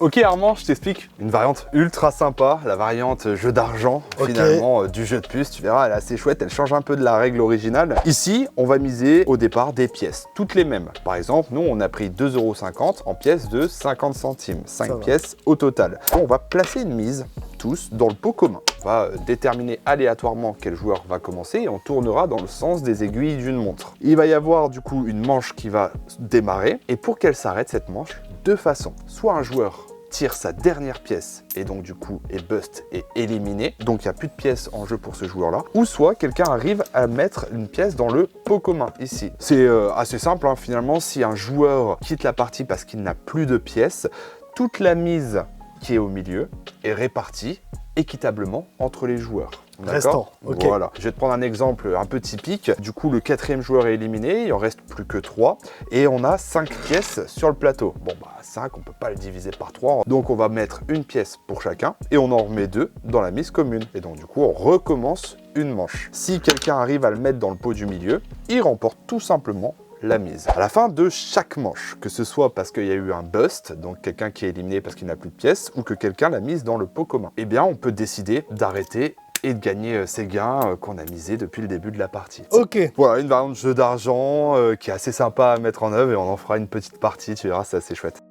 Ok Armand, je t'explique une variante ultra sympa, la variante jeu d'argent finalement du jeu de puce. Tu verras, elle est assez chouette, elle change un peu de la règle originale. Ici, on va miser au départ des pièces, toutes les mêmes. Par exemple, nous on a pris 2,50 € en pièces de 50 centimes, 5 pièces au total. On va placer une mise, tous, dans le pot commun. On va déterminer aléatoirement quel joueur va commencer et on tournera dans le sens des aiguilles d'une montre. Il va y avoir du coup une manche qui va démarrer et pour qu'elle s'arrête cette manche, deux façons. Soit un joueur tire sa dernière pièce et donc du coup est bust et éliminé, donc il n'y a plus de pièces en jeu pour ce joueur là, ou soit quelqu'un arrive à mettre une pièce dans le pot commun ici. C'est assez simple hein, finalement, si un joueur quitte la partie parce qu'il n'a plus de pièces, toute la mise qui est au milieu est répartie équitablement entre les joueurs. Restant, ok. Voilà. Je vais te prendre un exemple un peu typique. Du coup, le quatrième joueur est éliminé, il en reste plus que 3 et on a 5 pièces sur le plateau. Bon, bah 5, on peut pas le diviser par 3. Donc, on va mettre une pièce pour chacun et on en remet 2 dans la mise commune. Et donc, du coup, on recommence une manche. Si quelqu'un arrive à le mettre dans le pot du milieu, il remporte tout simplement la mise. À la fin de chaque manche, que ce soit parce qu'il y a eu un bust, donc quelqu'un qui est éliminé parce qu'il n'a plus de pièces, ou que quelqu'un l'a mise dans le pot commun, eh bien on peut décider d'arrêter et de gagner ses gains qu'on a misés depuis le début de la partie. Ok. Voilà, une variante de jeu d'argent qui est assez sympa à mettre en œuvre et on en fera une petite partie, tu verras, c'est assez chouette.